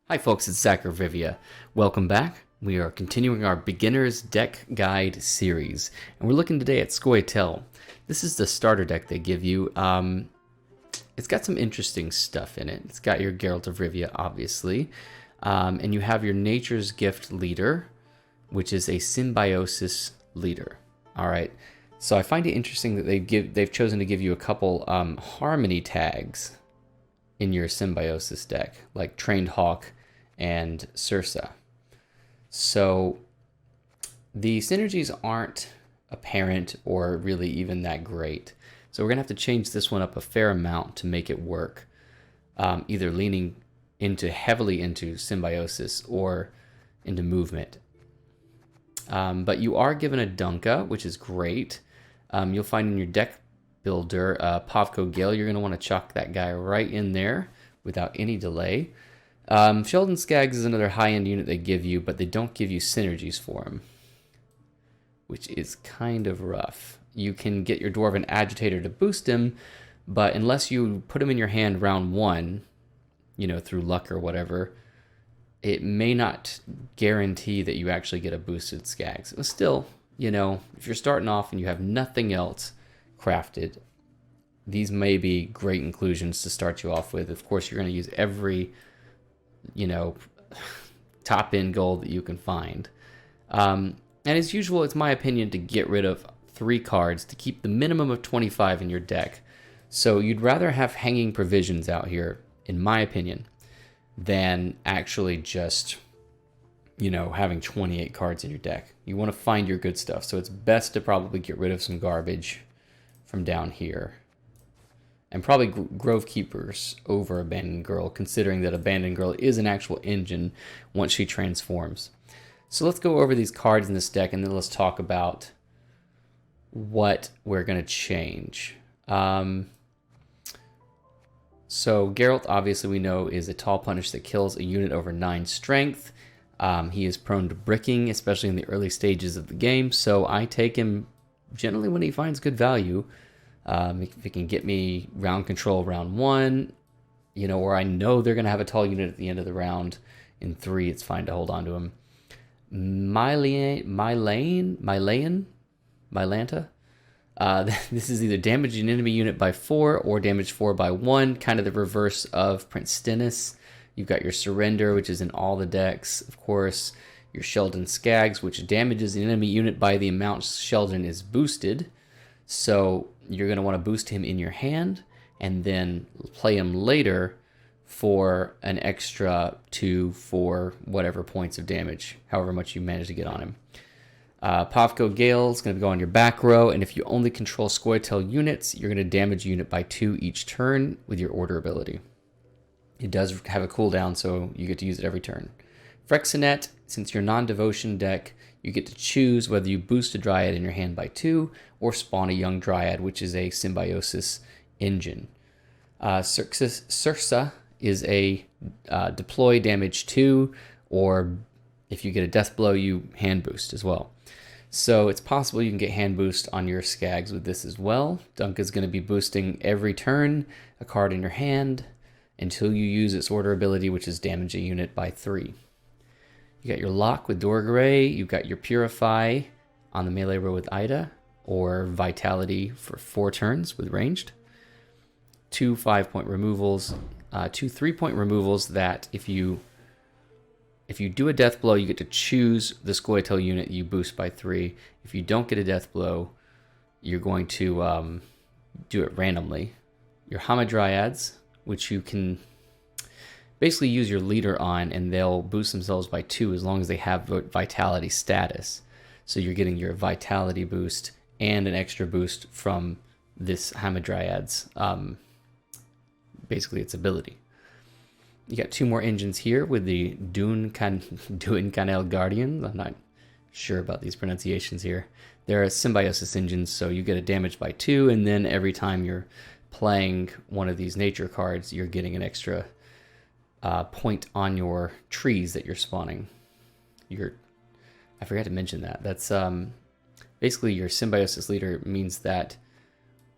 Hi folks, it's Zach of Rivia. Welcome back. We are continuing our Beginner's Deck Guide series, and we're looking today at Scoia'tael. This is the starter deck they give you. It's got some interesting stuff in it. It's got your Geralt of Rivia, obviously, and you have your Nature's Gift leader, which is a Symbiosis leader. All right, so I find it interesting that they've chosen to give you a couple harmony tags in your Symbiosis deck, like Trained Hawk and Sursa. So the synergies aren't apparent or really even that great. So we're going to have to change this one up a fair amount to make it work, either leaning heavily into Symbiosis or into movement. But you are given a Dunka, which is great. You'll find in your deck builder, Pavko Gale, you're going to want to chuck that guy right in there without any delay. Sheldon Skaggs is another high-end unit they give you, but they don't give you synergies for him, which is kind of rough. You can get your Dwarven Agitator to boost him, but unless you put him in your hand round one, through luck or whatever, it may not guarantee that you actually get a boosted Skaggs. But still, if you're starting off and you have nothing else crafted, these may be great inclusions to start you off with. Of course, you're going to use every top end gold that you can find, and as usual, it's my opinion to get rid of 3 cards to keep the minimum of 25 in your deck. So you'd rather have Hanging Provisions out here, in my opinion, than actually just having 28 cards in your deck. You want to find your good stuff, so it's best to probably get rid of some garbage from down here. And probably Grove Keepers over Abandoned Girl, considering that Abandoned Girl is an actual engine once she transforms. So let's go over these cards in this deck, and then let's talk about what we're going to change. So Geralt, obviously we know, is a tall punish that kills a unit over 9 strength. He is prone to bricking, especially in the early stages of the game, so I take him generally when he finds good value. If it can get me round control round 1, or I know they're going to have a tall unit at the end of the round. In 3, it's fine to hold on to him. Mylanta. This is either damage an enemy unit by 4 or damage 4 by 1, kind of the reverse of Prince Stennis. You've got your Surrender, which is in all the decks. Of course, your Sheldon Skaggs, which damages an enemy unit by the amount Sheldon is boosted. So you're going to want to boost him in your hand and then play him later for an extra 2 for whatever points of damage, however much you manage to get on him. Pavko Gale is going to go on your back row, and if you only control Scoia'tael units, you're going to damage a unit by 2 each turn with your order ability. It does have a cooldown, so you get to use it every turn. Frexenet, since you're non-devotion deck, you get to choose whether you boost a Dryad in your hand by 2 or spawn a young Dryad, which is a Symbiosis engine. Sursa is a deploy damage 2, or if you get a death blow, you hand boost as well. So it's possible you can get hand boost on your Skaggs with this as well. Dunk is going to be boosting every turn a card in your hand until you use its order ability, which is damage a unit by 3. You got your Lock with Dorgray, you've got your Purify on the melee row with Ida, or Vitality for 4 turns with ranged. 2 5-point removals, 2 3-point removals that if you do a death blow, you get to choose the Scoia'tael unit you boost by 3. If you don't get a death blow, you're going to do it randomly. Your Hamadryads, which you can basically use your leader on, and they'll boost themselves by 2 as long as they have Vitality status. So you're getting your Vitality boost and an extra boost from this Hamadryad's, basically its ability. You got 2 more engines here with the Duincanel Guardians. I'm not sure about these pronunciations here. They're Symbiosis engines, so you get a damage by 2, and then every time you're playing one of these nature cards, you're getting an extra point on your trees that you're spawning. I forgot to mention that. That's basically your Symbiosis leader means that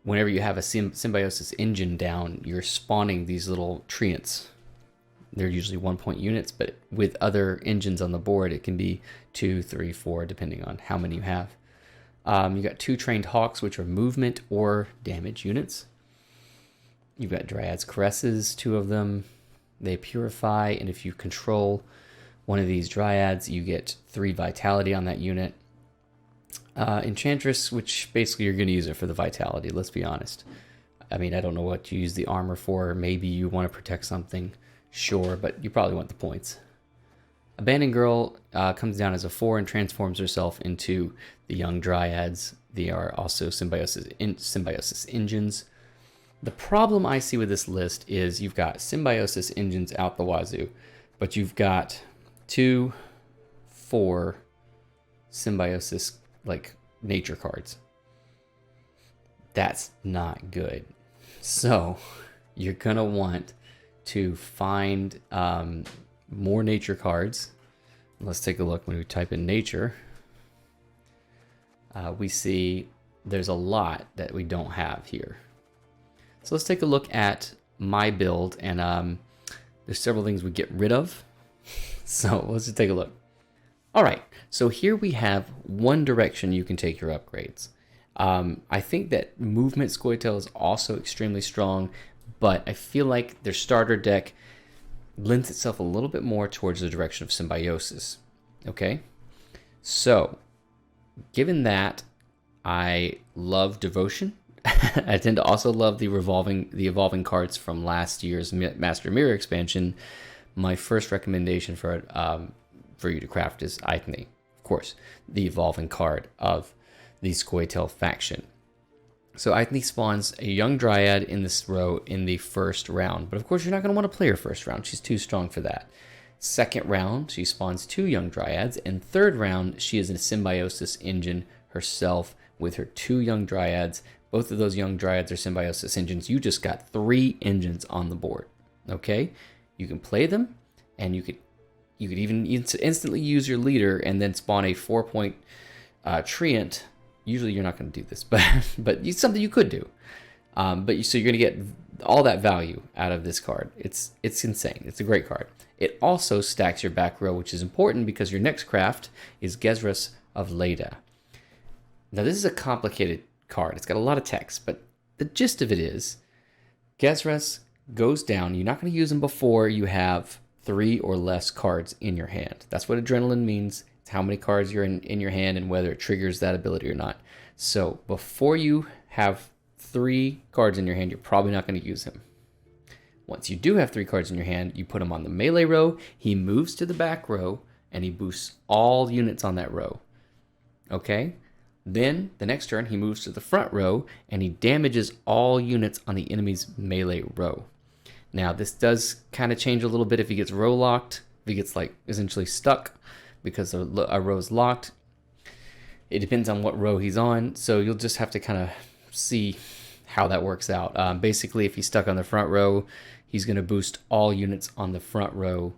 whenever you have a Symbiosis engine down, you're spawning these little treants They're usually 1-point units, but with other engines on the board, it can be 2, 3, 4, depending on how many you have. You got 2 trained hawks, which are movement or damage units. You've got Dryad's Caresses, 2 of them. They purify, and if you control one of these Dryads, you get 3 vitality on that unit. Enchantress, which basically you're going to use it for the vitality, let's be honest. I mean, I don't know what you use the armor for. Maybe you want to protect something, sure, but you probably want the points. Abandoned Girl comes down as a 4 and transforms herself into the young Dryads. They are also Symbiosis engines. The problem I see with this list is you've got Symbiosis engines out the wazoo, but you've got 2, 4 Symbiosis, like, nature cards. That's not good. So you're going to want to find more nature cards. Let's take a look. When we type in nature, we see there's a lot that we don't have here. So let's take a look at my build, and there's several things we get rid of. So let's just take a look. All right, so here we have one direction you can take your upgrades. I think that movement Scoia'tael is also extremely strong, but I feel like their starter deck lends itself a little bit more towards the direction of Symbiosis. Okay, so given that I love Devotion, I tend to also love the evolving cards from last year's Master Mirror expansion. My first recommendation for you to craft is Ithne, of course, the evolving card of the Scoia'tael faction. So Ithne spawns a young Dryad in this row in the first round, but of course you're not going to want to play her first round. She's too strong for that. Second round, she spawns 2 young Dryads, and third round, she is a Symbiosis engine herself with her 2 young Dryads. Both of those young Dryads are Symbiosis engines. You just got 3 engines on the board. Okay, you can play them, and you could even instantly use your leader and then spawn a 4-point treant. Usually you're not going to do this, but it's something you could do. So you're going to get all that value out of this card. It's insane. It's a great card. It also stacks your back row, which is important because your next craft is Gezras of Leda. Now this is a complicated card. It's got a lot of text, but the gist of it is Gezras goes down. You're not going to use them before you have 3 or less cards in your hand. That's what adrenaline means. It's how many cards you're in your hand and whether it triggers that ability or not. So before you have 3 cards in your hand, you're probably not going to use him. Once you do have 3 cards in your hand, you put him on the melee row. He moves to the back row and he boosts all units on that row. Okay? Then the next turn he moves to the front row and he damages all units on the enemy's melee row. Now this does kind of change a little bit if he gets row locked, if he gets like essentially stuck because a row is locked. It depends on what row he's on, so you'll just have to kind of see how that works out. Basically, if he's stuck on the front row, he's going to boost all units on the front row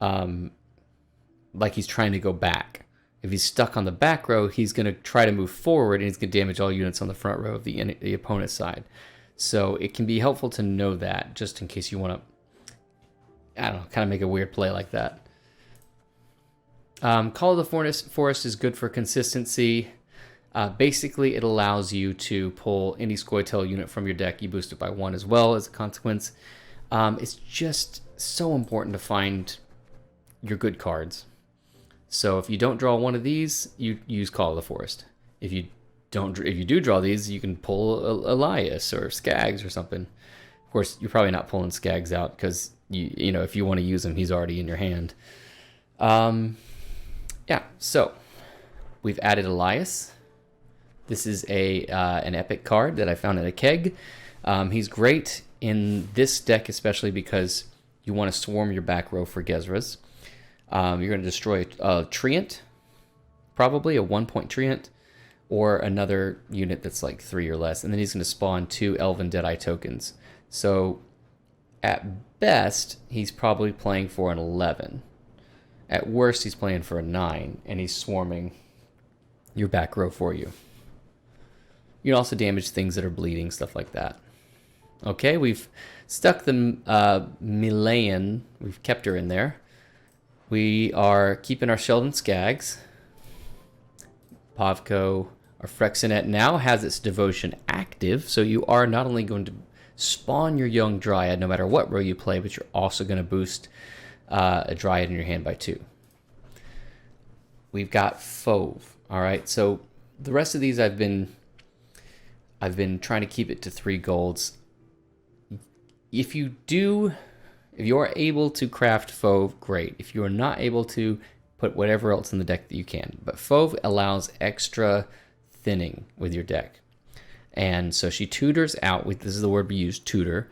like he's trying to go back. If he's stuck on the back row, he's going to try to move forward, and he's going to damage all units on the front row of the opponent's side. So it can be helpful to know that, just in case you want to, I don't know, kind of make a weird play like that. Call of the Forest is good for consistency. Basically, it allows you to pull any Scoia'tael unit from your deck. You boost it by 1 as well as a consequence. It's just so important to find your good cards. So if you don't draw one of these, you use Call of the Forest. If you do draw these, you can pull Elias or Skags or something. Of course, you're probably not pulling Skags out because you know if you want to use him, he's already in your hand. Yeah, so we've added Elias. This is an epic card that I found in a keg. He's great in this deck, especially because you want to swarm your back row for Gezras. You're going to destroy a treant, probably a 1-point treant, or another unit that's like 3 or less, and then he's going to spawn 2 Elven Deadeye tokens. So at best, he's probably playing for an 11. At worst, he's playing for a 9, and he's swarming your back row for you. You can also damage things that are bleeding, stuff like that. Okay, we've stuck the Milayan. We've kept her in there. We are keeping our Sheldon Skaggs. Pavko, our Frexenet now has its devotion active, so you are not only going to spawn your young Dryad no matter what row you play, but you're also going to boost a Dryad in your hand by 2. We've got Fauve. All right, so the rest of these I've been trying to keep it to 3 golds. If you are able to craft Fauve, great. If you are not able to, put whatever else in the deck that you can. But Fauve allows extra thinning with your deck. And so she tutors out, this is the word we use, tutor,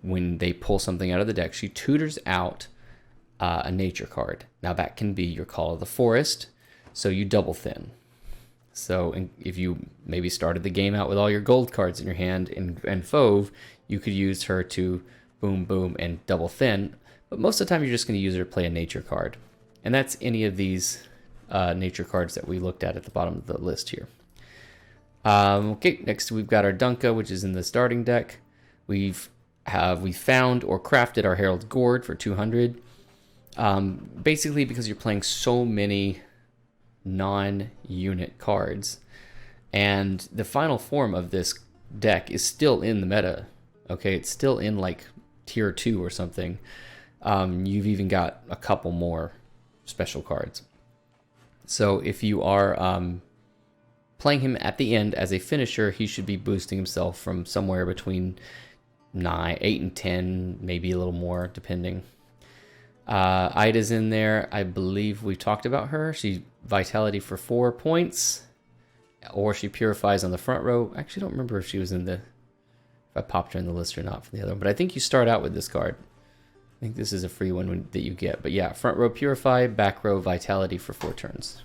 when they pull something out of the deck. She tutors out a nature card. Now that can be your Call of the Forest, so you double thin. So if you maybe started the game out with all your gold cards in your hand and Fauve, you could use her to boom, boom, and double thin. But most of the time you're just going to use her to play a nature card. And that's any of these nature cards that we looked at the bottom of the list here. Okay, next we've got our Dunka, which is in the starting deck. We found or crafted our Herald's Gourd for 200. Basically because you're playing so many non-unit cards. And the final form of this deck is still in the meta. Okay, it's still in like tier 2 or something. You've even got a couple more special cards. So if you are playing him at the end as a finisher, he should be boosting himself from somewhere between 8 and 10, maybe a little more, depending. Ida's in there. I believe we talked about her. She vitality for 4 points, or she purifies on the front row. I actually don't remember if she was if I popped her in the list or not for the other one, but I think you start out with this card. I think this is a free one that you get. But yeah, front row Purify, back row Vitality for 4 turns.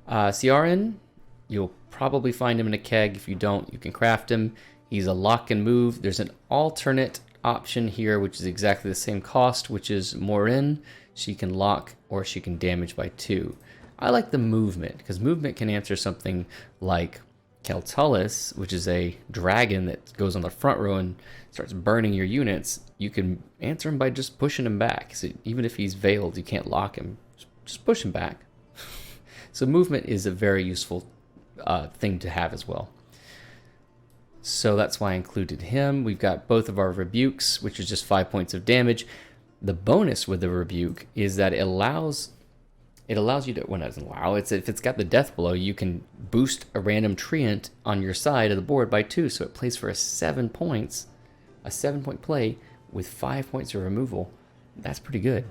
Ciaran, you'll probably find him in a keg. If you don't, you can craft him. He's a lock and move. There's an alternate option here, which is exactly the same cost, which is Morin. She can lock or she can damage by 2. I like the movement, because movement can answer something like Keltullus, which is a dragon that goes on the front row and starts burning your units. You can answer him by just pushing him back. So even if he's veiled, you can't lock him. Just push him back. So movement is a very useful thing to have as well. So that's why I included him. We've got both of our rebukes, which is just 5 points of damage. The bonus with the rebuke is that it allows you to, well, it doesn't allow, if it's got the death blow, you can boost a random treant on your side of the board by 2. So it plays for a 7 points, a 7-point play with 5 points of removal. That's pretty good.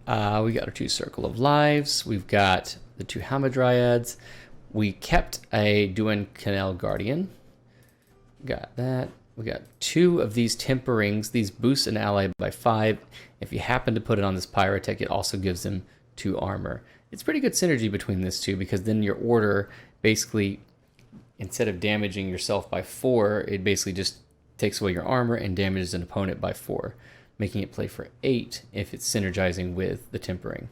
We got our 2 Circle of Lives. We've got the 2 Hamadryads. We kept a Duin Canal Guardian. Got that. We got 2 of these Temperings. These boost an ally by 5. If you happen to put it on this Pyrotech, it also gives him 2 armor. It's pretty good synergy between these 2, because then your order basically, instead of damaging yourself by 4, it basically just takes away your armor and damages an opponent by 4, making it play for 8 if it's synergizing with the Tempering.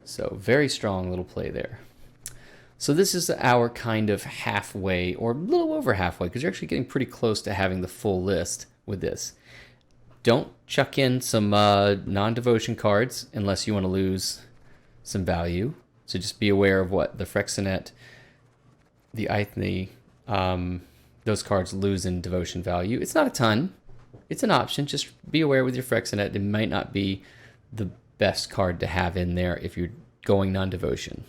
So very strong little play there. So this is our kind of halfway, or a little over halfway, because you're actually getting pretty close to having the full list with this. Don't chuck in some non-devotion cards unless you want to lose some value. So just be aware of what the Frexenet, the Ithne, those cards lose in devotion value. It's not a ton. It's an option. Just be aware with your Frexenet. It might not be the best card to have in there if you're going non-devotion,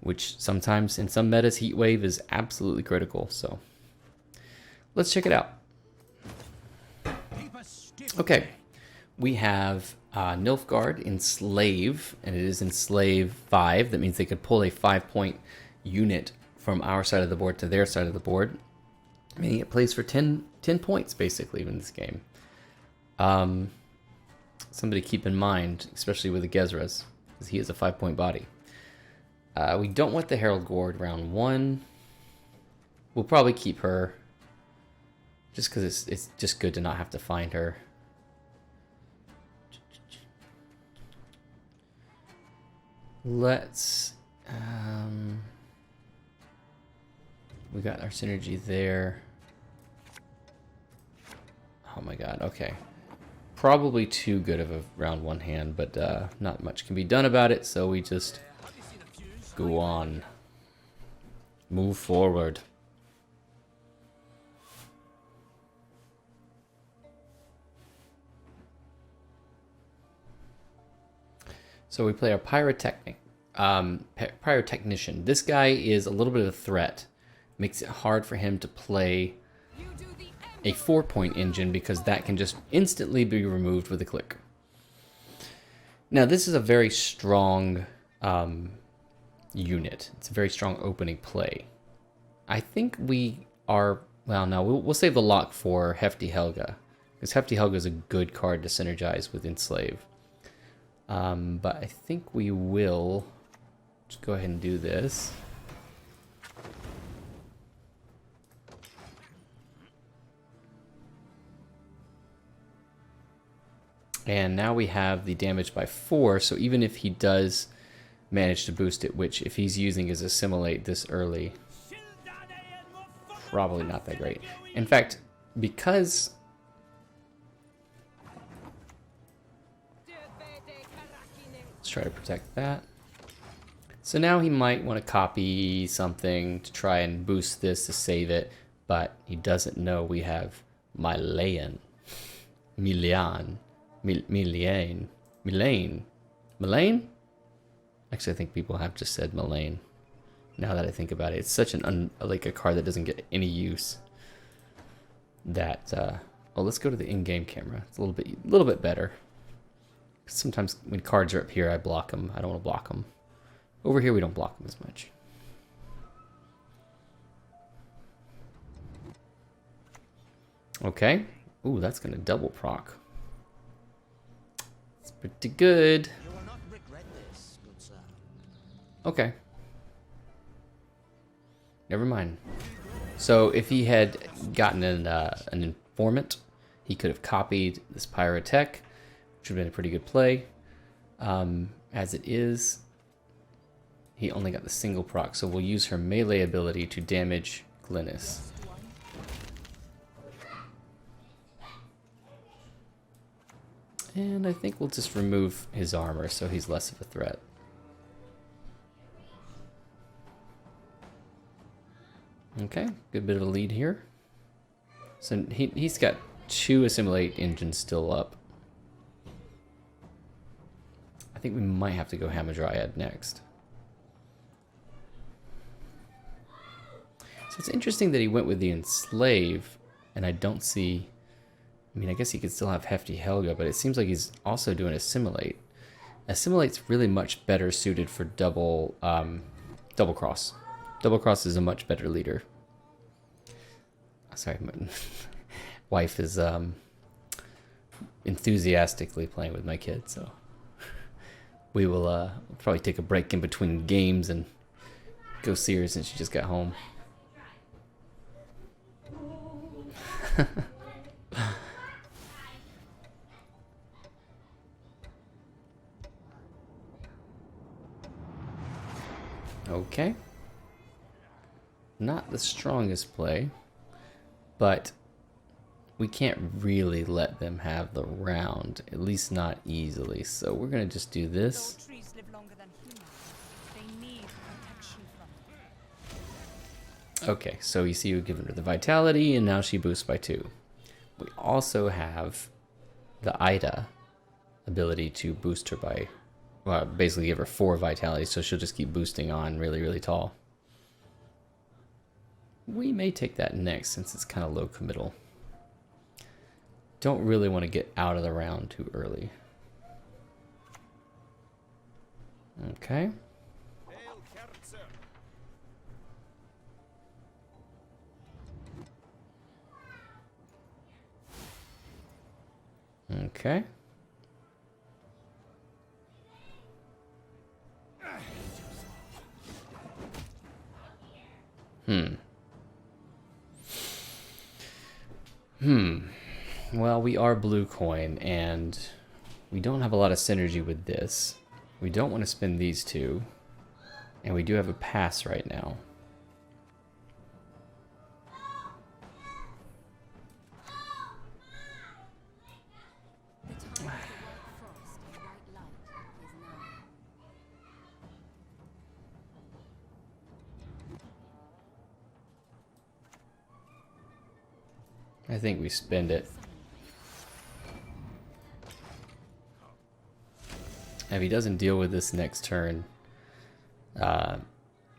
which sometimes in some metas, Heatwave is absolutely critical. So let's check it out. Okay, we have Nilfgaard Enslave, and it is Enslave 5. That means they could pull a 5-point unit from our side of the board to their side of the board, meaning it plays for 10 points basically in this game. Somebody keep in mind, especially with the Gezras, because he is a 5-point body. We don't want the Herald Gourd round 1. We'll probably keep her, just because it's just good to not have to find her. Let's... we got our synergy there. Oh my god, okay. Probably too good of a round one hand, but not much can be done about it, so we just go on. Move forward. So we play our pyrotechnician. This guy is a little bit of a threat. Makes it hard for him to play a 4-point engine because that can just instantly be removed with a click. Now this is a very strong unit. It's a very strong opening play. I think we are, well, no, we'll save the lock for Hefty Helga, because Hefty Helga is a good card to synergize with Enslave. But I think we will just go ahead and do this. And now we have the damage by 4, so even if he does manage to boost it, which if he's using his Assimilate this early, probably not that great. In fact, because... Let's try to protect that. So now he might want to copy something to try and boost this to save it, but he doesn't know we have Milan. Milane. Actually, I think people have just said Milane. Now that I think about it, it's such an like a card that doesn't get any use. That oh, let's go to the in-game camera. It's a little bit better. Sometimes when cards are up here, I block them. I don't want to block them. Over here, we don't block them as much. Okay. Ooh, that's gonna double proc. It's pretty good. You will not regret this, good sir. Okay. Never mind. So if he had gotten an informant, he could have copied this pyrotech, which would have been a pretty good play. As it is, he only got the single proc, so we'll use her melee ability to damage Glynis. And I think we'll just remove his armor so he's less of a threat. Okay, good bit of a lead here. So he's got 2 Assimilate engines still up. I think we might have to go Hamadryad next. So it's interesting that he went with the Enslave, and I don't see... I mean, I guess he could still have Hefty Helga, but it seems like he's also doing Assimilate. Assimilate's really much better suited for double cross. Double cross is a much better leader. Sorry, my wife is enthusiastically playing with my kids, so we will probably take a break in between games and go see her since she just got home. Okay. Not the strongest play, but we can't really let them have the round, at least not easily. So we're going to just do this. Trees live longer than humans. They need protection from. Okay, so you see we've given her the vitality, and now she boosts by 2. We also have the Ida ability to boost her by... Well, basically give her 4 vitality, so she'll just keep boosting on really, really tall. We may take that next since it's kind of low committal. Don't really want to get out of the round too early. Okay. Okay. Well, we are blue coin, and we don't have a lot of synergy with this. We don't want to spend these 2, and we do have a pass right now. I think we spend it. If he doesn't deal with this next turn,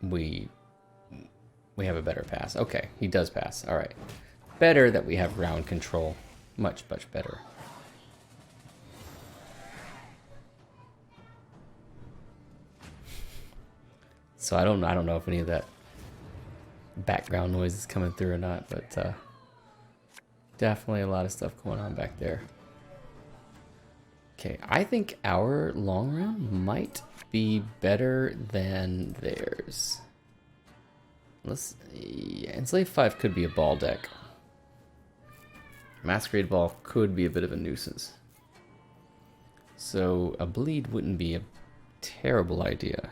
we have a better pass. Okay, he does pass. All right. Better that we have round control. Much, much better. So I don't know if any of that background noise is coming through or not, but definitely a lot of stuff going on back there. Okay, I think our long round might be better than theirs. Enslave 5 could be a ball deck. Masquerade Ball could be a bit of a nuisance. So a bleed wouldn't be a terrible idea.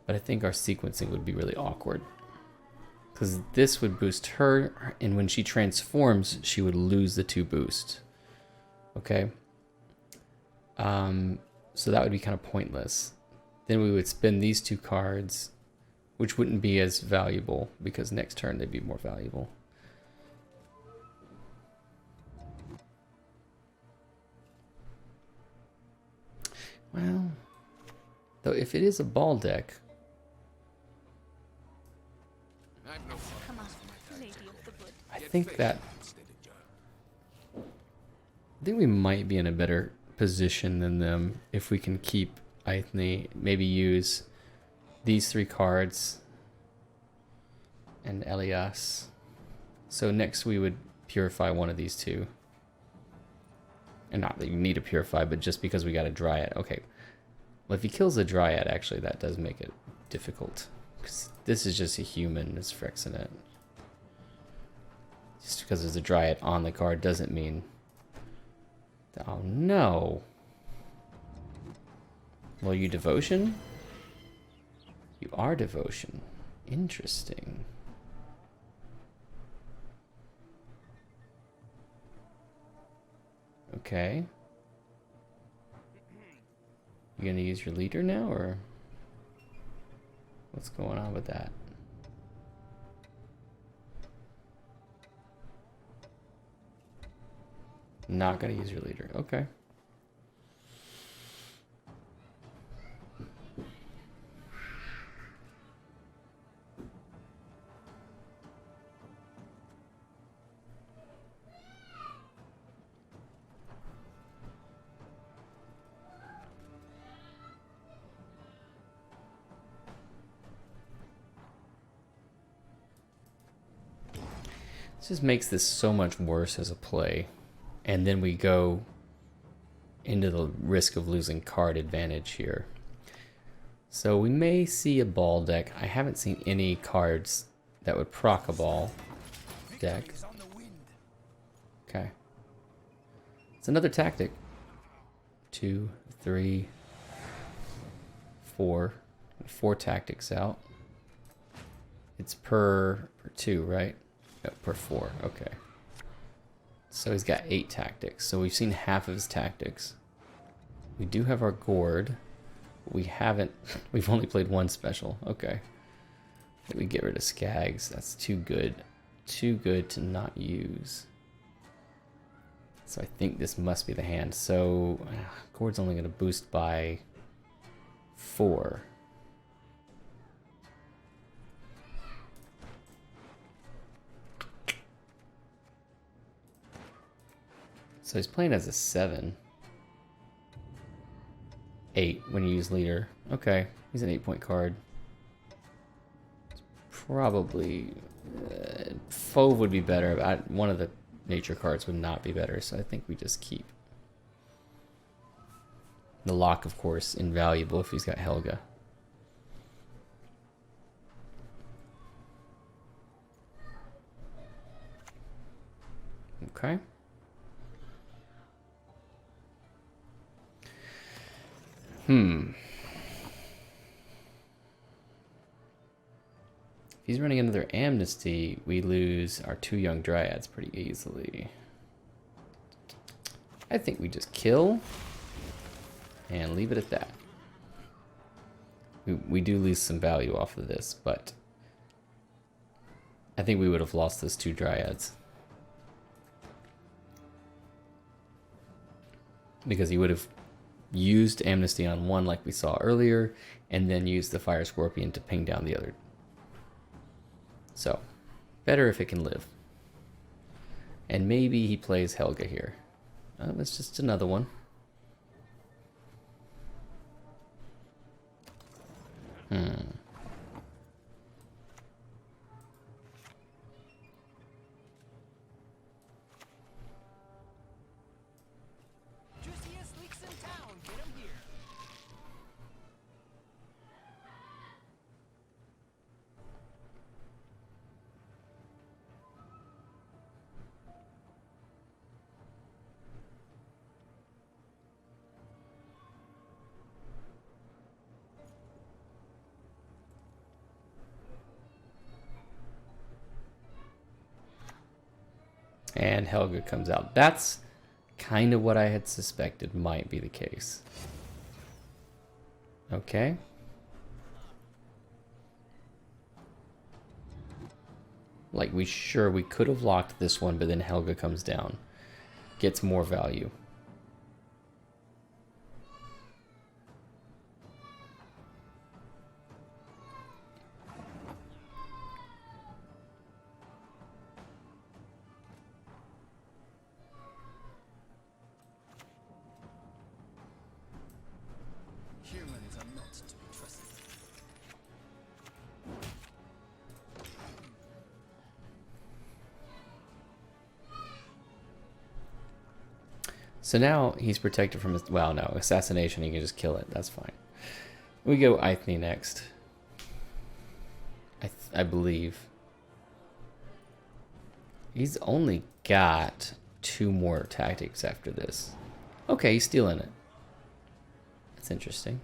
But I think our sequencing would be really awkward. Because this would boost her, and when she transforms, she would lose the 2 boost. Okay? So that would be kind of pointless. Then we would spend these 2 cards, which wouldn't be as valuable, because next turn they'd be more valuable. Well, though if it is a ball deck, I think we might be in a better position than them if we can keep Aithne, maybe use these 3 cards and Elias. So next we would purify one of these 2. And not that you need to purify, but just because we got a Dryad. Okay. Well, if he kills a Dryad, actually, that does make it difficult. Because this is just a human that's Phyrexian it. Just because there's a Dryad on the card doesn't mean... Oh, no. Well, you Devotion? You are Devotion. Interesting. Okay. You gonna use your leader now, or what's going on with that? Not gonna use your leader. Okay. This just makes this so much worse as a play. And then we go into the risk of losing card advantage here. So we may see a ball deck. I haven't seen any cards that would proc a ball deck. Okay. It's another tactic. 2, 3, 4. 4 tactics out. It's per 2, right? No, per 4. Okay. So he's got 8 tactics. So we've seen half of his tactics. We do have our gourd. We haven't... We've only played 1 special. Okay. We get rid of Skags. That's too good. Too good to not use. So I think this must be the hand. So gourd's only going to boost by 4. So he's playing as a 7. 8 when you use leader. Okay, he's an 8-point card. It's probably... Fauve would be better. But one of the nature cards would not be better, so I think we just keep. The lock, of course, invaluable if he's got Helga. Okay. If he's running another Amnesty, we lose our 2 young Dryads pretty easily. I think we just kill and leave it at that. We do lose some value off of this, but I think we would have lost those 2 dryads. Because he would have used Amnesty on one like we saw earlier, and then used the Fire Scorpion to ping down the other. So, better if it can live. And maybe he plays Helga here. That's just another one. Juiciest leaks in town. Get 'em here. And Helga comes out. That's kind of what I had suspected might be the case. Okay. Like, we could have locked this one, but then Helga comes down. Gets more value. Humans are not to be trusted. So now he's protected from his... Well, no. Assassination, he can just kill it. That's fine. We go Ithne next. I believe. He's only got 2 more tactics after this. Okay, he's still in it. That's interesting.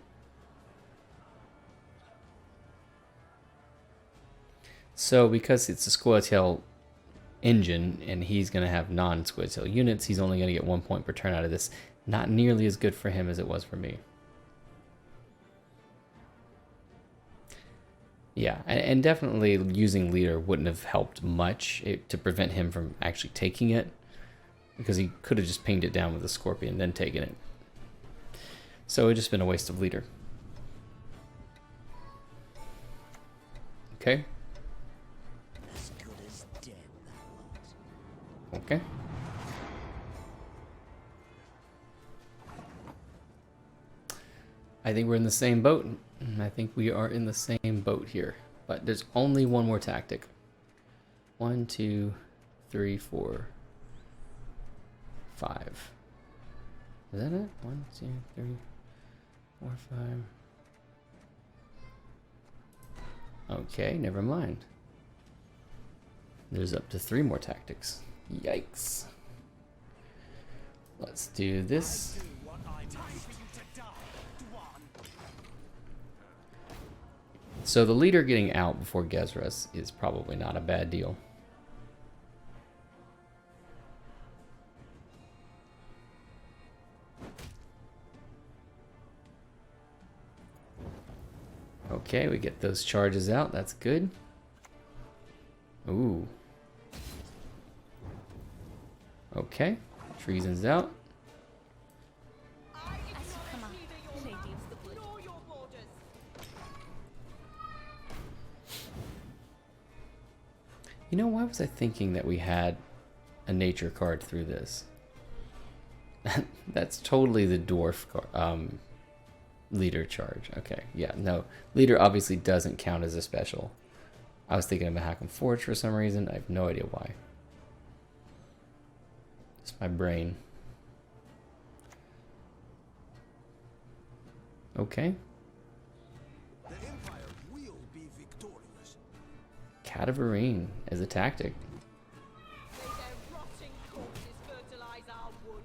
So because it's a Scoia'tael engine and he's going to have non-Scoia'tael units, he's only going to get 1 point per turn out of this. Not nearly as good for him as it was for me. Yeah, and definitely using leader wouldn't have helped much to prevent him from actually taking it, because he could have just pinged it down with a scorpion and then taken it. So it would just been a waste of leader. Okay. As good as dead, that was. Okay. I think we're in the same boat. I think we are in the same boat here. But there's only 1 more tactic. 1, 2, 3, 4, 5. Is that it? 1, 2, 3, 4, 5. Okay, never mind. There's up to 3 more tactics. Yikes. Let's do this. So the leader getting out before Gezras is probably not a bad deal. Okay, we get those charges out. That's good. Ooh. Okay, treason's out. Come on, lady of the wood. You know, why was I thinking that we had a nature card through this? That's totally the dwarf card, leader charge. Okay, yeah, no. Leader obviously doesn't count as a special. I was thinking of a hack and forge for some reason. I have no idea why. Just my brain. Okay. The Empire will be victorious. Cadaverine as a tactic. May their rotting corpses fertilize our wood.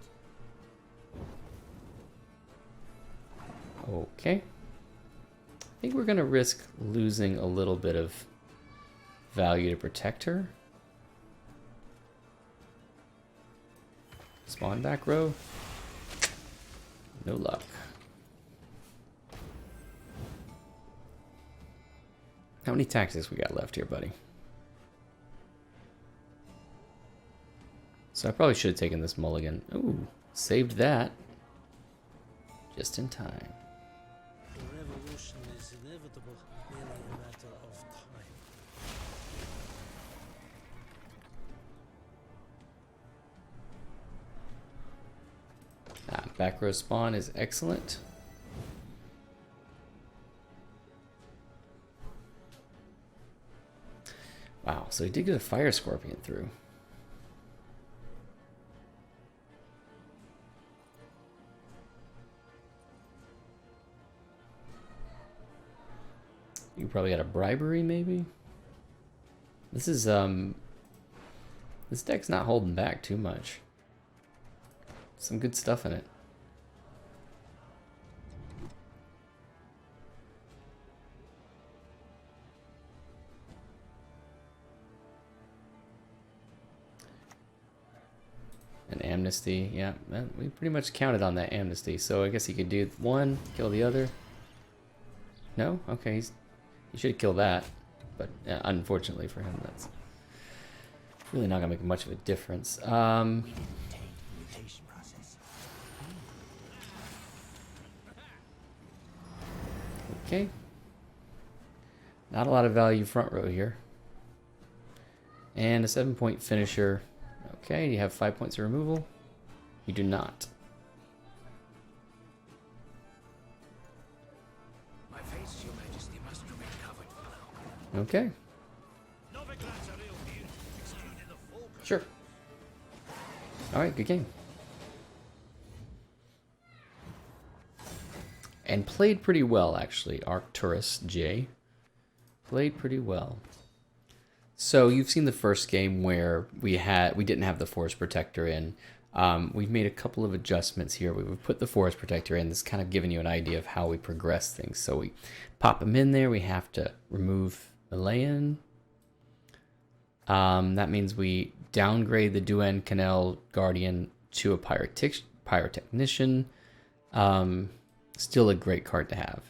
Okay. I think we're going to risk losing a little bit of value to protect her. Spawn back row. No luck. How many tactics we got left here, buddy? So I probably should have taken this mulligan. Ooh, saved that. Just in time. The revolution is inevitable, merely a matter of time. Back row spawn is excellent. Wow, so he did get a fire scorpion through. You probably got a bribery, maybe? This is, this deck's not holding back too much. Some good stuff in it. An amnesty, yeah, we pretty much counted on that amnesty. So I guess he could do one, kill the other. No? Okay, he should kill that. But unfortunately for him, that's really not gonna make much of a difference. Mutation process. Okay. Not a lot of value front row here. And a 7-point finisher. Okay, you have 5 points of removal. You do not. My face, Your Majesty, must remain covered for now. Okay, sure. Alright, good game. And played pretty well, actually. Arcturus J. Played pretty well. So you've seen the first game where we didn't have the Forest Protector in. We've made a couple of adjustments here. We've put the Forest Protector in. This is kind of giving you an idea of how we progress things. So we pop them in there. We have to remove Malayan. That means we downgrade the Duen Canal Guardian to a Pyrotechnician. Still a great card to have.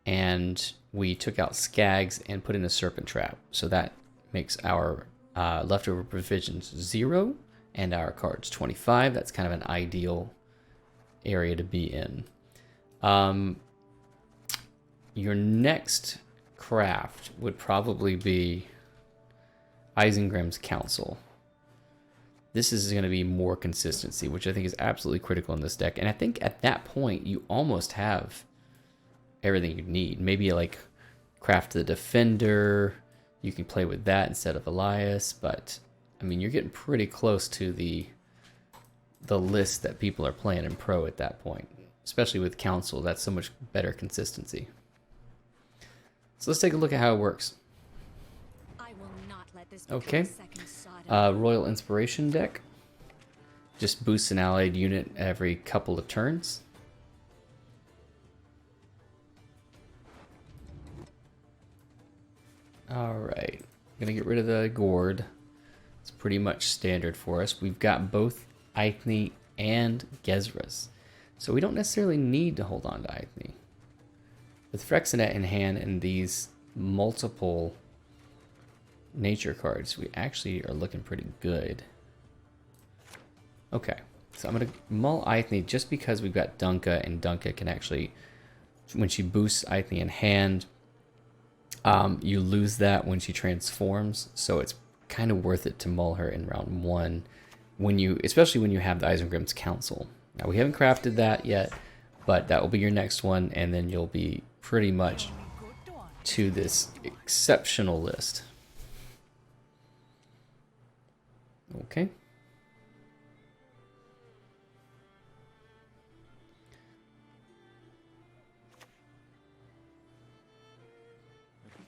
And we took out Skags and put in a Serpent Trap. So that makes our leftover provisions 0 and our cards 25. That's kind of an ideal area to be in. Your next craft would probably be Isengrim's Council. This is going to be more consistency, which I think is absolutely critical in this deck. And I think at that point, you almost have everything you need. Maybe like craft the Defender. You can play with that instead of Elias. But, I mean, you're getting pretty close to the list that people are playing in Pro at that point. Especially with Council. That's so much better consistency. So let's take a look at how it works. I will not let this become Okay. a second Sodom. Royal Inspiration deck. Just boosts an allied unit every couple of turns. Alright. Gonna get rid of the Gourd. It's pretty much standard for us. We've got both Eithne and Gezras. So we don't necessarily need to hold on to Eithne. With Frexenet in hand and these multiple nature cards, we actually are looking pretty good. Okay, so I'm going to mull Eithne just because we've got Dunka, and Dunka can actually, when she boosts Eithne in hand, you lose that when she transforms, so it's kind of worth it to mull her in round 1, especially when you have the Isengrim's Council. Now, we haven't crafted that yet, but that will be your next one, and then you'll be pretty much to this exceptional list. Okay.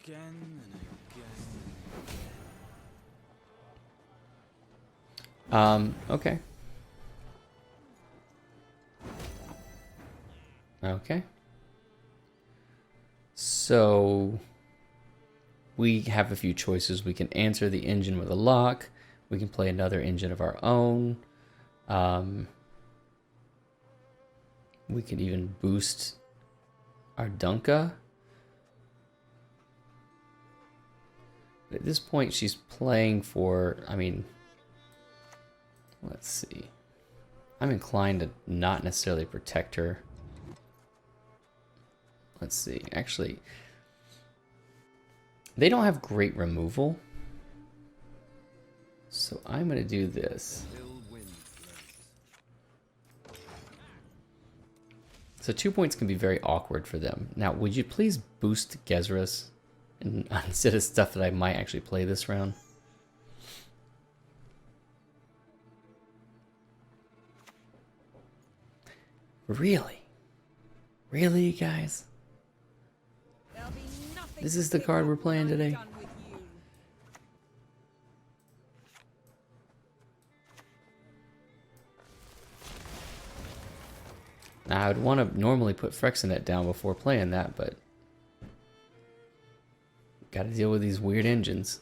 Again and again. Okay. Okay. So we have a few choices. We can answer the engine with a lock. We can play another engine of our own. we could even boost our Dunka. At this point, she's playing for, I mean, let's see. I'm inclined to not necessarily protect her. Let's see. Actually, they don't have great removal. So I'm going to do this. So 2 points can be very awkward for them. Now, would you please boost Gezras instead of stuff that I might actually play this round? Really? Really, guys? There'll be nothing This is the card we're playing today? done with you. Now, I would want to normally put Frexonet down before playing that, but got to deal with these weird engines.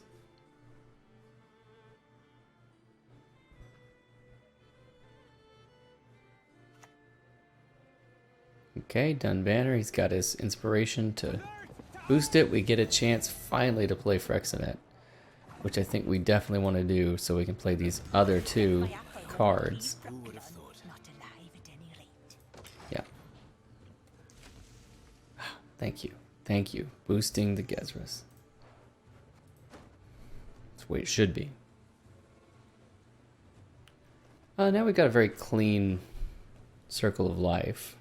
Okay, done banner. He's got his inspiration to boost it. We get a chance finally to play Frexonet, which I think we definitely want to do so we can play these other two cards. Who would have thought? Not alive at any rate. Yeah. Thank you. Thank you. Boosting the Gezras. That's the way it should be. Now we've got a very clean circle of life.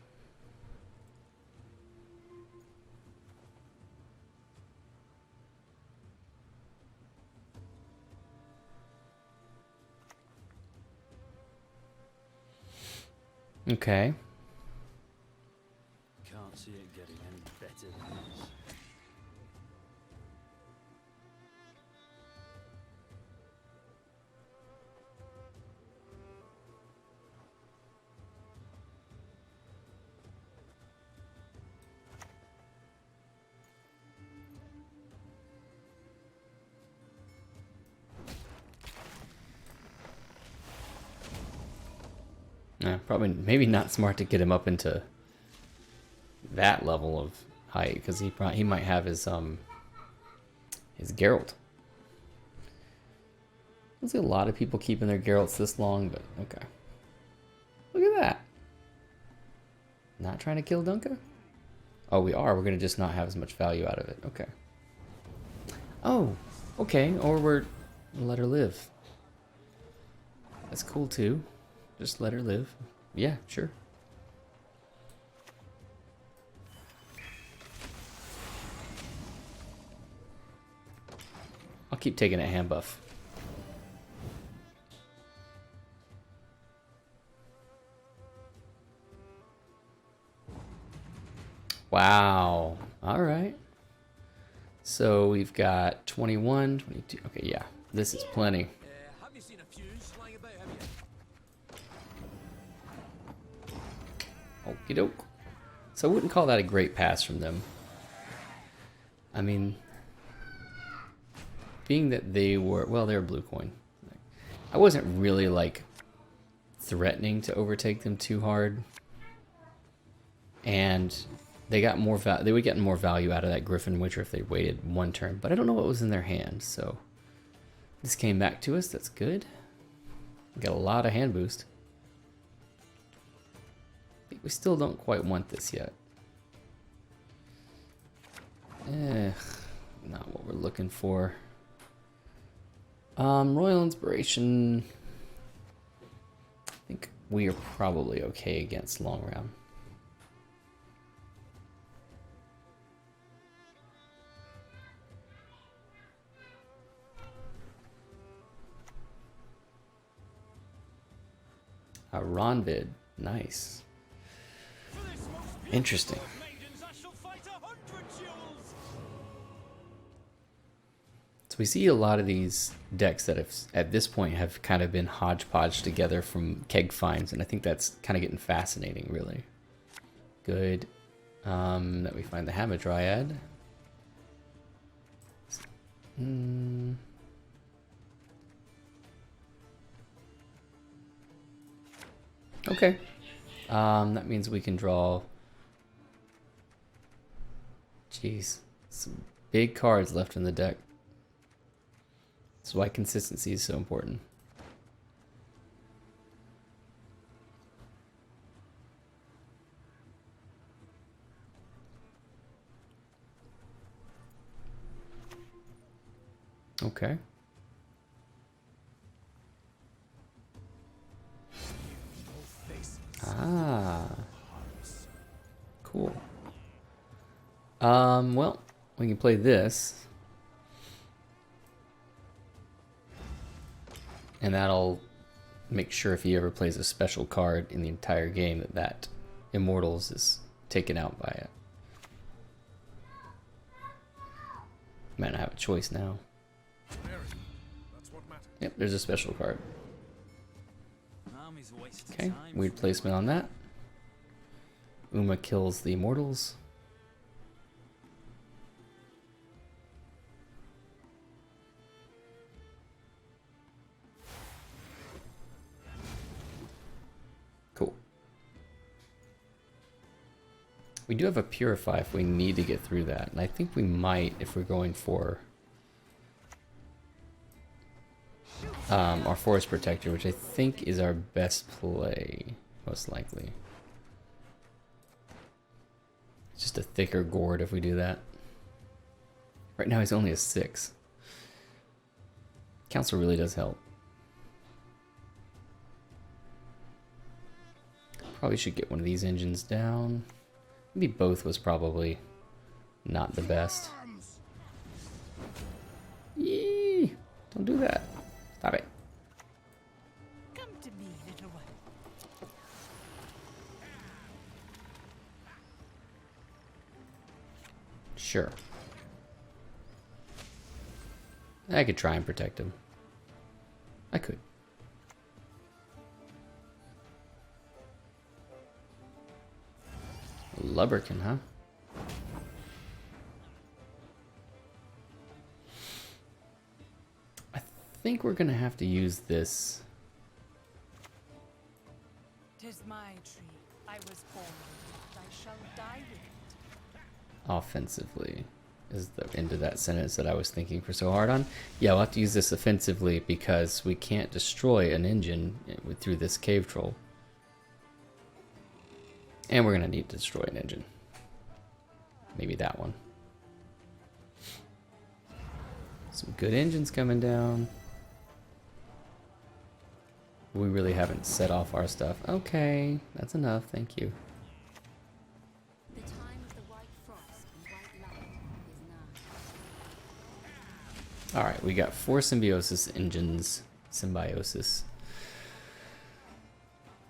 Okay. Can't see it getting any better than this. Probably, maybe not smart to get him up into that level of height because he might have his Geralt. I see a lot of people keeping their Geralts this long, but okay. Look at that. Not trying to kill Dunka? Oh, we are. We're gonna just not have as much value out of it. Okay. Oh, okay. Or we'll let her live. That's cool too. Just let her live. Yeah, sure. I'll keep taking a hand buff. Wow. All right. So we've got 21, 22. Okay, yeah. This is plenty. Have you seen a fuse lying about, have you? Okie doke. So I wouldn't call that a great pass from them. I mean, being that they were, well, they were blue coin. I wasn't really like threatening to overtake them too hard. And they got more they would get more value out of that Griffin Witcher if they waited one turn, but I don't know what was in their hand, so this came back to us. That's good. We got a lot of hand boost. We still don't quite want this yet. Not what we're looking for. Royal Inspiration. I think we are probably okay against long round. A Ronvid, nice. Interesting. So we see a lot of these decks that have, at this point, have kind of been hodgepodge together from keg finds, and I think that's kind of getting fascinating, really. Good that we find the Hamadryad. Okay. That means we can draw. Jeez, some big cards left in the deck. That's why consistency is so important. Okay. Ah. Cool. Well, we can play this. And that'll make sure if he ever plays a special card in the entire game that Immortals is taken out by it. Might not have a choice now. Yep, there's a special card. Okay, weird placement on that. Uma kills the Immortals. Cool. We do have a Purify if we need to get through that, and I think we might if we're going for our Forest Protector, which I think is our best play, most likely. It's just a thicker gourd if we do that. Right now he's only a 6. Council really does help. Probably should get one of these engines down. Maybe both was probably not the best. Yee! Don't do that. Stop it. Come to me, little one. Sure. I could try and protect him. I could. Lubberkin, huh? I think we're gonna have to use this. 'Tis my tree. I was born with it. I shall die with it. Offensively is the end of that sentence that I was thinking for so hard on. Yeah, we'll have to use this offensively because we can't destroy an engine through this cave troll. And we're gonna need to destroy an engine. Maybe that one. Some good engines coming down. We really haven't set off our stuff. Okay, that's enough, thank you. The time of the white frost and white light is nigh. Alright, we got 4 Symbiosis engines. Symbiosis.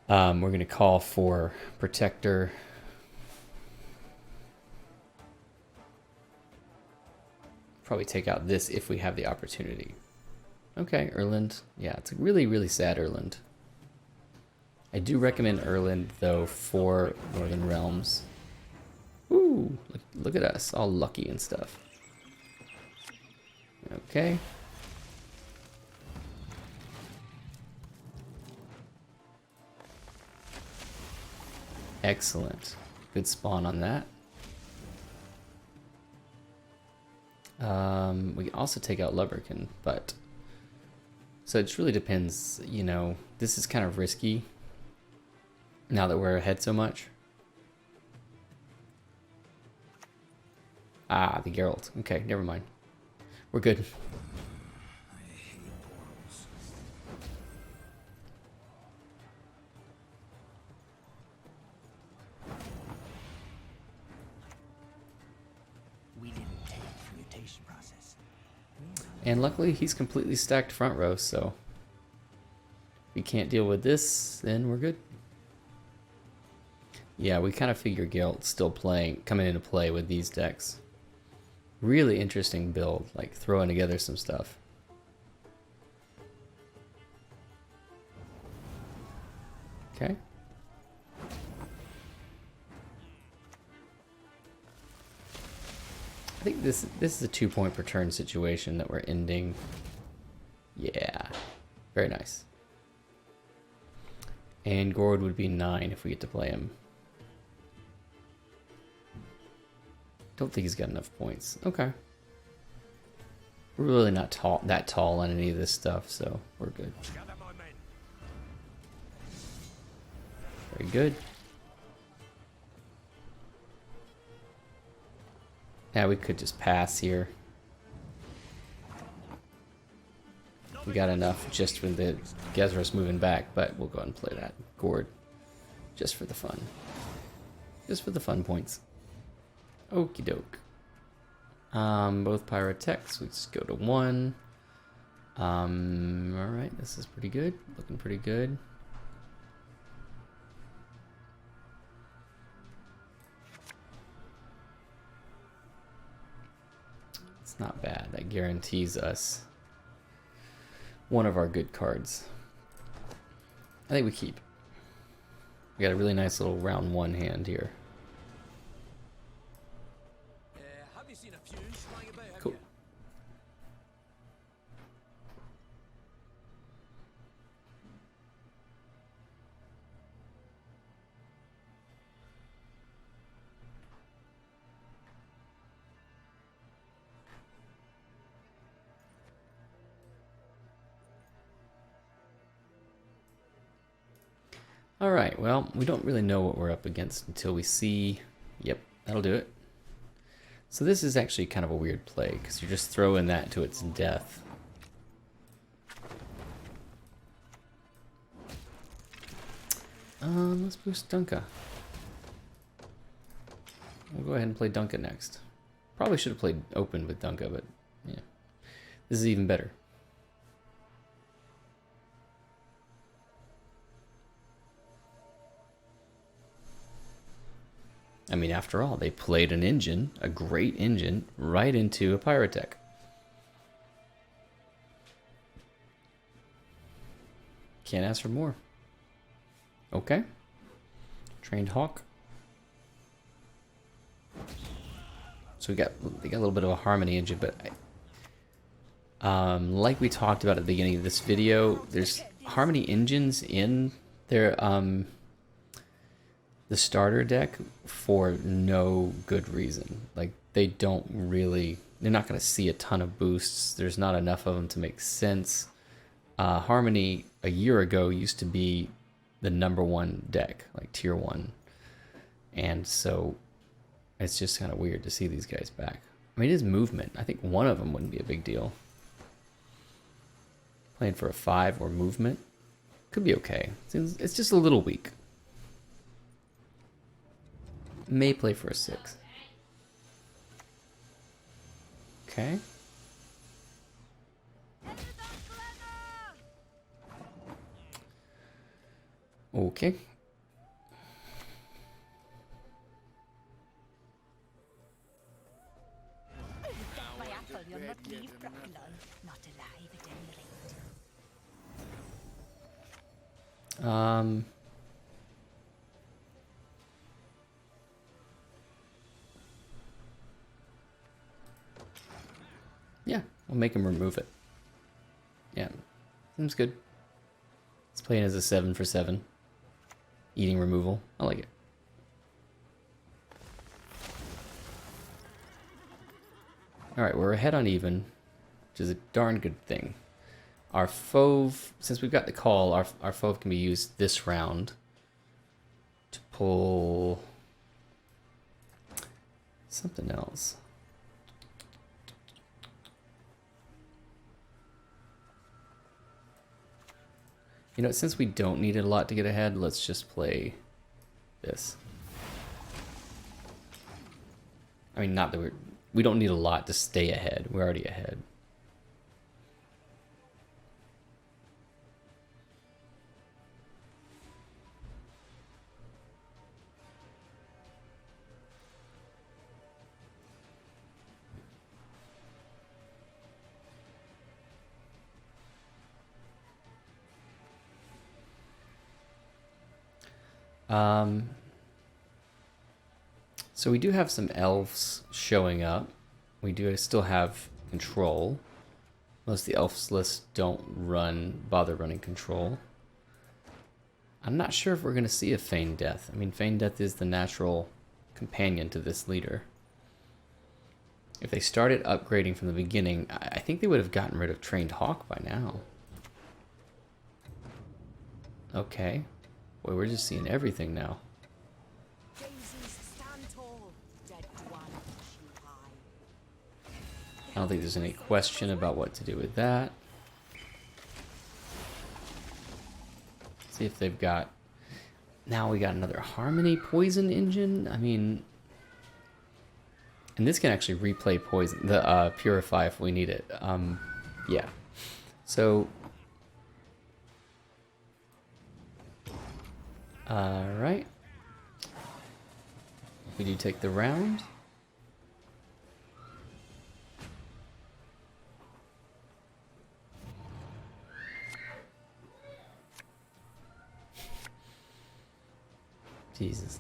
We're gonna call for Protector. Probably take out this if we have the opportunity. Okay, Erland. Yeah, it's a really, really sad Erland. I do recommend Erland, though, for Northern Realms. Ooh, look at us, all lucky and stuff. Okay. Excellent. Good spawn on that. We can also take out Lubberkin, but... So it just really depends, you know, this is kind of risky now that we're ahead so much. Ah, the Geralt. Okay, never mind. We're good. We didn't take the mutation process. And luckily he's completely stacked front row, so if we can't deal with this, then we're good. Yeah, we kind of figure Geralt's still coming into play with these decks. Really interesting build, like throwing together some stuff. Okay. I think this is a 2-point per turn situation that we're ending. Yeah, very nice. And Gord would be 9 if we get to play him. Don't think he's got enough points. Okay. We're really not that tall on any of this stuff, so we're good. Gather my men. Very good. Yeah, we could just pass here. We got enough just with the Gezros moving back, but we'll go ahead and play that. Gord. Just for the fun. Just for the fun points. Okie doke. Both pyrotechs. We just go to 1. Alright, this is pretty good. Looking pretty good. It's not bad. That guarantees us one of our good cards. I think we keep. We got a really nice little round 1 hand here. Have you seen a fuse lying about? Have Cool. you? Alright, well, we don't really know what we're up against until we see... Yep, that'll do it. So this is actually kind of a weird play, because you're just throwing that to its death. Let's boost Dunka. We'll go ahead and play Dunka next. Probably should have played open with Dunka, but yeah. This is even better. I mean, after all, they played an engine, a great engine, right into a pyrotech. Can't ask for more. Okay. Trained Hawk. So they got a little bit of a harmony engine, but like we talked about at the beginning of this video, there's harmony engines in their the starter deck for no good reason. Like, they're not going to see a ton of boosts. There's not enough of them to make sense. Harmony a year ago used to be the #1 deck, like tier 1. And so it's just kind of weird to see these guys back. I mean, it is movement. I think one of them wouldn't be a big deal. Playing for a 5 or movement could be okay. It's just a little weak. May play for a 6. Okay. Okay. My apple, you'll not leave Bracklow. Not alive at any rate. Yeah, we'll make him remove it. Yeah, seems good. It's playing as a 7 for 7. Eating removal. I like it. Alright, we're ahead on even, which is a darn good thing. Our Fauve, since we've got the call, our Fauve can be used this round to pull something else. You know, since we don't need it a lot to get ahead, let's just play this. I mean, not that we don't need a lot to stay ahead. We're already ahead. So we do have some elves showing up. We do still have control. Most of the elves lists don't bother running control. I'm not sure if we're going to see a feigned death. I mean, feigned death is the natural companion to this leader. If they started upgrading from the beginning, I think they would have gotten rid of Trained Hawk by now. Okay. Boy, we're just seeing everything now. I don't think there's any question about what to do with that. See if they've got... Now we got another Harmony Poison engine. I mean... And this can actually replay poison, the Purify if we need it. Yeah. So... Alright. We do take the round. Jesus.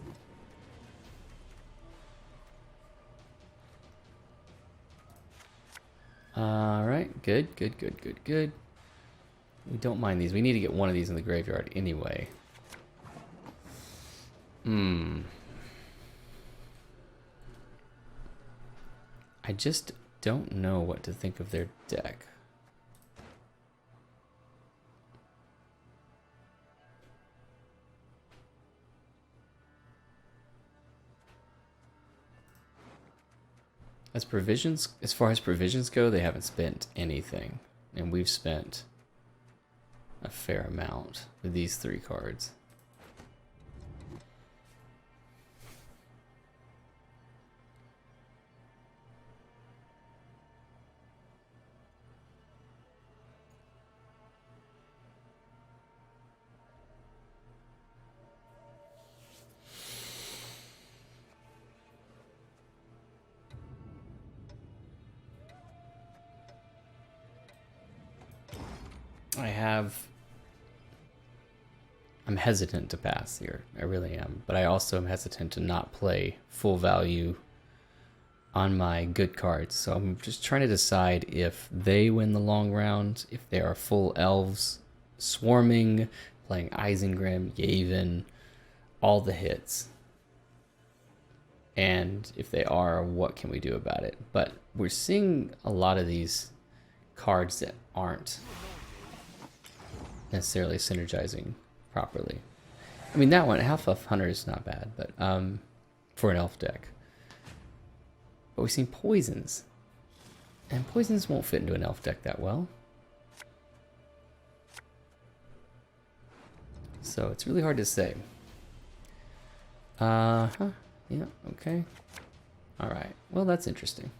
Alright, good. We don't mind these. We need to get one of these in the graveyard anyway. I just don't know what to think of their deck. As far as provisions go, they haven't spent anything. And we've spent a fair amount with these 3 cards. I'm hesitant to pass here. I really am. But I also am hesitant to not play full value on my good cards. So I'm just trying to decide if they win the long round, if they are full elves, swarming, playing Isengrim, Yavin, all the hits. And if they are, what can we do about it? But we're seeing a lot of these cards that aren't necessarily synergizing properly. I mean, that one, Half Elf Hunter is not bad, but for an elf deck. But we've seen poisons. And poisons won't fit into an elf deck that well. So it's really hard to say. Yeah, okay. Alright, well that's interesting.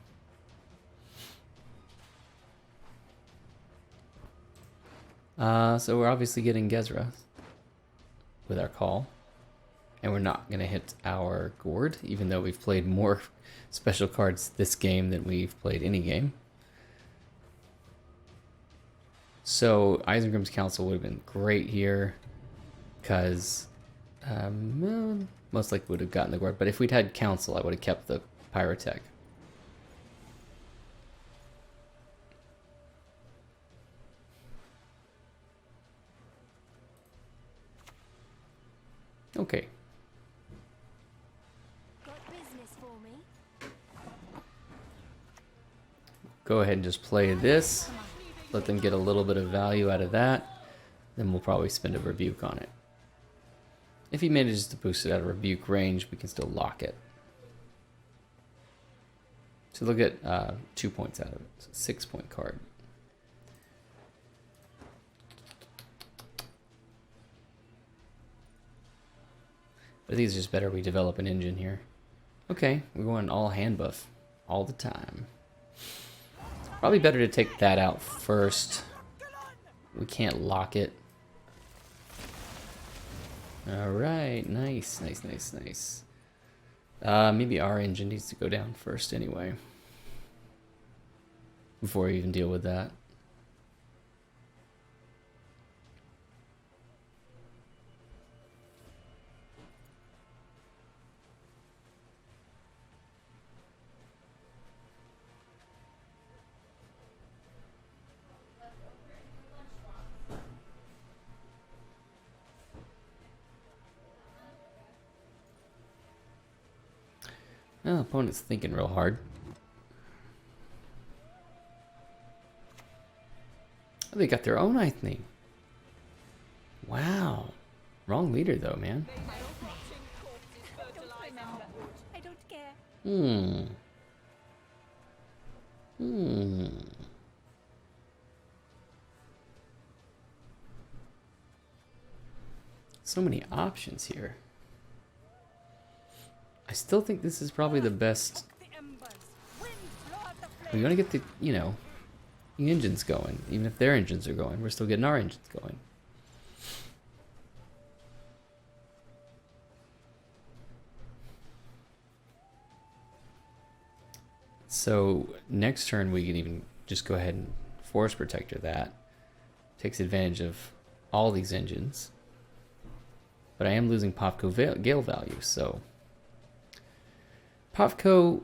So we're obviously getting Gezra with our call. And we're not going to hit our gourd, even though we've played more special cards this game than we've played any game. So Isengrim's Council would have been great here, because well, most likely would have gotten the gourd. But if we'd had Council, I would have kept the Pyrotech. Okay. Got business for me? Go ahead and just play this. Let them get a little bit of value out of that. Then we'll probably spend a rebuke on it. If he manages to boost it out of rebuke range, we can still lock it. So they'll get 2 points out of it. So 6-point card. I think it's just better we develop an engine here. Okay, we're going all hand buff all the time. Probably better to take that out first. We can't lock it. Alright, nice. Maybe our engine needs to go down first anyway. Before we even deal with that. Oh, opponent's thinking real hard. Oh, they got their own thing. Wow. Wrong leader though, man. May their rotting corpses I don't fertilize remember. our wood. I don't care. So many options here. I still think this is probably the best. The embers. Wind, blow out the flame. We want to get the, the engines going. Even if their engines are going, we're still getting our engines going. So next turn we can even just go ahead and Force Protector that. Takes advantage of all these engines. But I am losing Popco Gale value, so... Popco,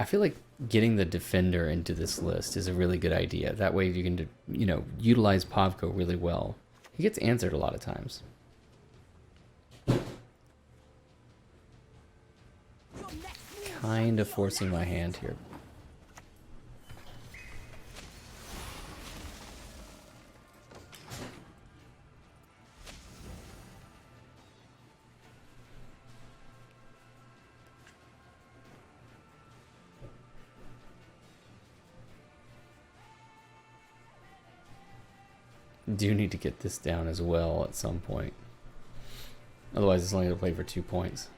I feel like getting the Defender into this list is a really good idea. That way you can, utilize Popco really well. He gets answered a lot of times. Kind of forcing my hand here. Do need to get this down as well at some point. Otherwise it's only going to play for 2 points.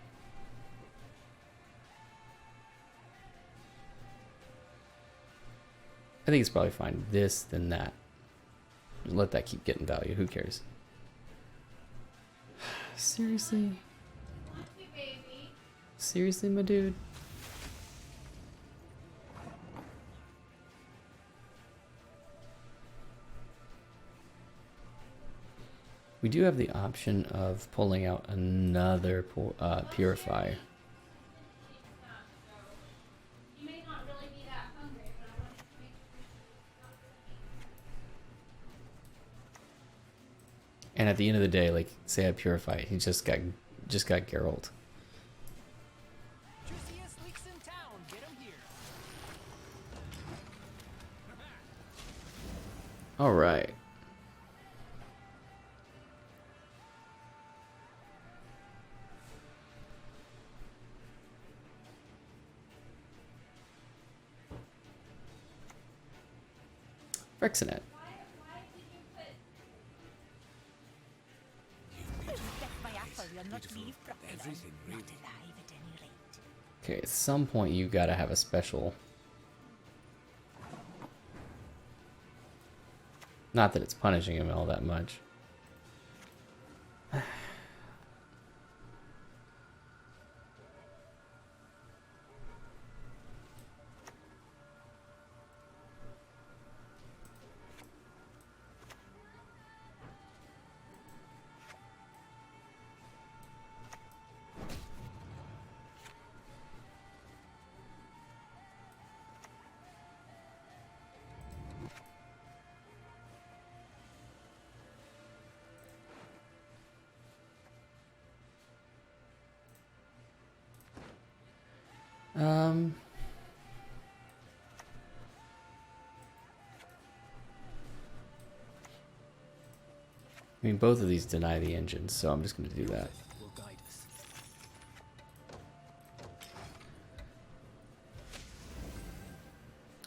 I think it's probably fine. This, then that. Just let that keep getting value. Who cares? Seriously? Seriously, my dude? We do have the option of pulling out another Purify. And at the end of the day, like, say I Purify, he just got Geralt. Juiciest leaks in town. Get 'em here. All right. Rexinet. Get my apple, you'll not leave Brooklyn. Everything, really. Not alive at any rate. Okay, at some point you gotta have a special. Not that it's punishing him all that much. I mean, both of these deny the engines, so I'm just going to do that. Will guide us.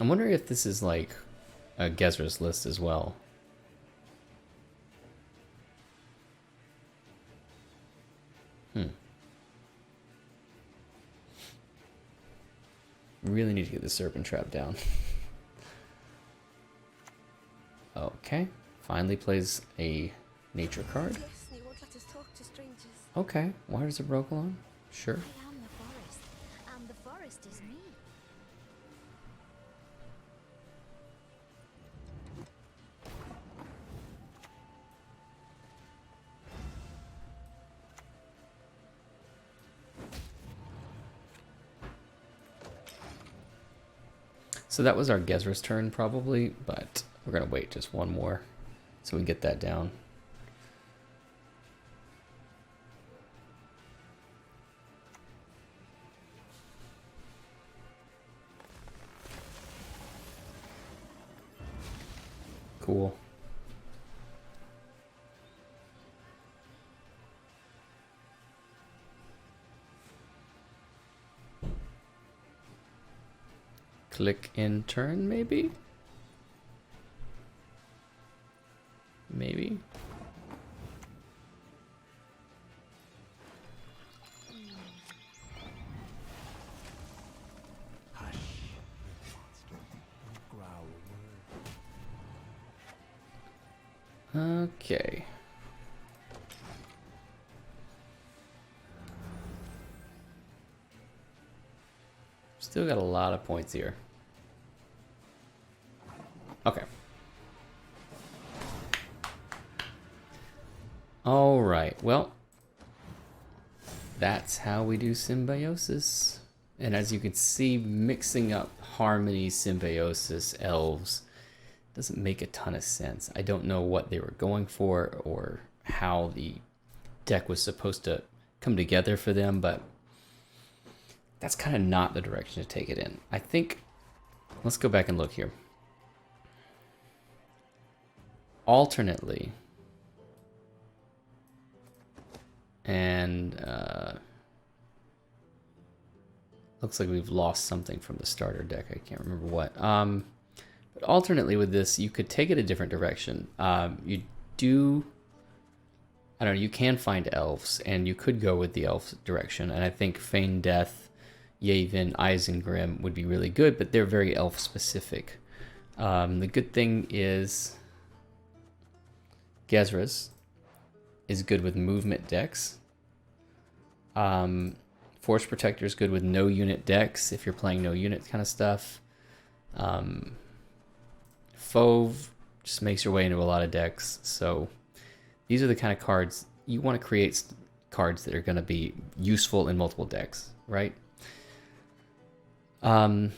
I'm wondering if this is like a Gezra's list as well. Really need to get the Serpent Trap down. Okay, finally plays a nature card. Yes, they won't let us talk to strangers. Okay, Waters of Brokilon? Sure. I am the forest, and the forest is me. So that was our Gezra's turn probably, but we're gonna wait just one more so we get that down. cool. Click in turn, maybe? Maybe? Hush, little monster. Don't growl a word. Okay. Still got a lot of points here. Okay. All right. Well, that's how we do Symbiosis. And as you can see, mixing up Harmony, Symbiosis, Elves doesn't make a ton of sense. I don't know what they were going for or how the deck was supposed to come together for them, but that's kind of not the direction to take it in. I think, let's go back and look here. Alternately, and looks like we've lost something from the starter deck. I can't remember what. But alternately with this, you could take it a different direction. I don't know, you can find elves, and you could go with the elf direction, and I think Feign Death, Yavin, Isengrim would be really good, but they're very elf specific. The good thing is Gezras is good with movement decks. Force Protector is good with no unit decks if you're playing no unit kind of stuff. Fauve just makes your way into a lot of decks. So these are the kind of cards you want to create, cards that are going to be useful in multiple decks, right? I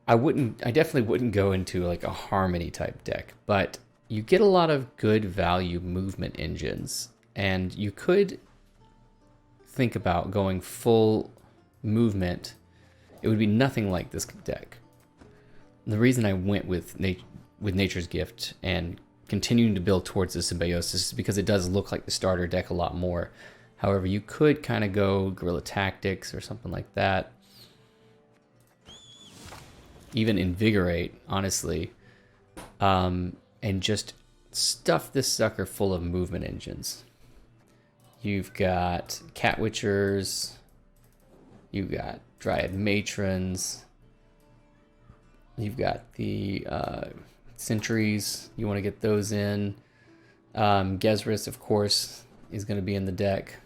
definitely wouldn't go into like a Harmony type deck, but you get a lot of good value movement engines, and you could think about going full movement. It would be nothing like this deck. The reason I went with Nature's Gift and continuing to build towards the Symbiosis is because it does look like the starter deck a lot more. However, you could kind of go Guerrilla Tactics or something like that. Even Invigorate, honestly. And just stuff this sucker full of movement engines. You've got Cat Witchers. You've got Dryad Matrons. You've got the Sentries. You want to get those in. Gezras, of course, is going to be in the deck.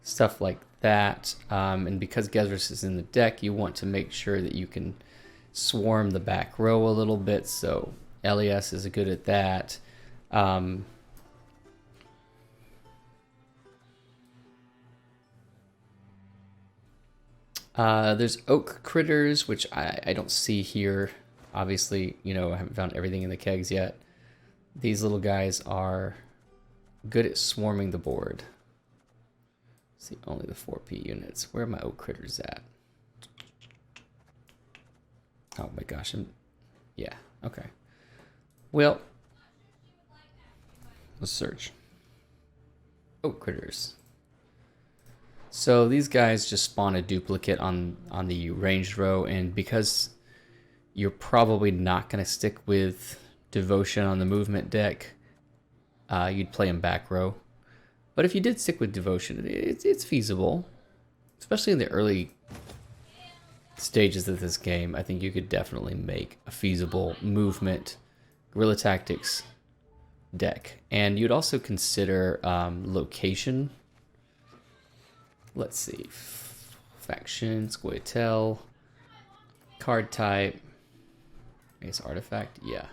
Stuff like that. And because Gezras is in the deck, you want to make sure that you can swarm the back row a little bit. So Elias is good at that. There's Oak Critters, which I don't see here. Obviously, I haven't found everything in the kegs yet. These little guys are good at swarming the board. See, only the 4P units. Where are my Oak Critters at? Oh my gosh, yeah, okay. Well, let's search. Oak Critters. So these guys just spawn a duplicate on the ranged row, and because you're probably not going to stick with Devotion on the movement deck, you'd play them back row. But if you did stick with Devotion, it's feasible, especially in the early stages of this game. I think you could definitely make a feasible movement Guerrilla Tactics deck. And you'd also consider location. Let's see. Faction, Scoia'tael, card type, I guess artifact, yeah.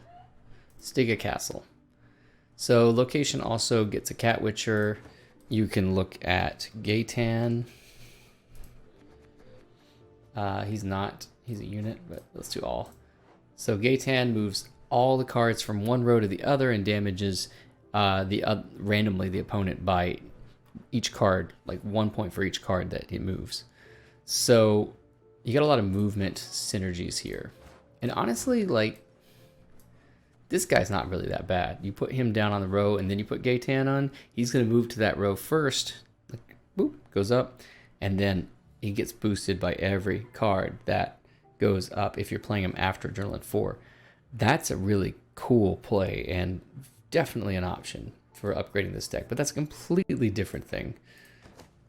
Stiga Castle. So location also gets a Cat Witcher. You can look at Gaitan. He's a unit, but let's do all. So Gaitan moves all the cards from one row to the other and damages randomly the opponent by each card, like 1 point for each card that it moves. So you got a lot of movement synergies here. And honestly, like, this guy's not really that bad. You put him down on the row, and then you put Gaetan on, he's going to move to that row first. Like, boop, goes up, and then he gets boosted by every card that goes up if you're playing him after Adrenaline 4. That's a really cool play, and definitely an option for upgrading this deck, but that's a completely different thing.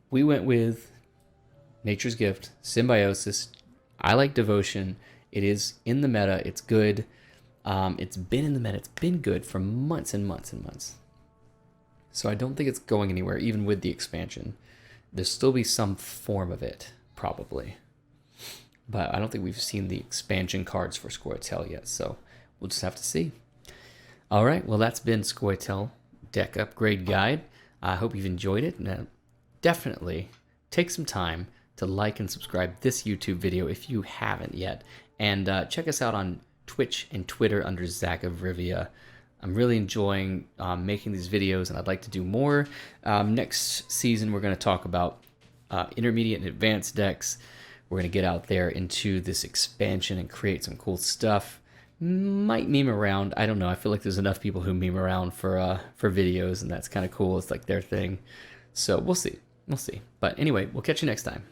We went with Nature's Gift, Symbiosis. I like Devotion. It is in the meta. It's good. It's been in the meta. It's been good for months and months and months. So I don't think it's going anywhere, even with the expansion. There'll still be some form of it, probably. But I don't think we've seen the expansion cards for Scoia'tael yet, so we'll just have to see. All right, well, that's been Scoia'tael Deck Upgrade Guide. I hope you've enjoyed it. Now, definitely take some time to like and subscribe this YouTube video if you haven't yet. And check us out on Twitch and Twitter under Zach of Rivia. I'm really enjoying making these videos, and I'd like to do more. Next season, we're going to talk about intermediate and advanced decks. We're going to get out there into this expansion and create some cool stuff. Might meme around. I don't know. I feel like there's enough people who meme around for videos, and that's kind of cool. It's like their thing. So we'll see. We'll see. But anyway, we'll catch you next time.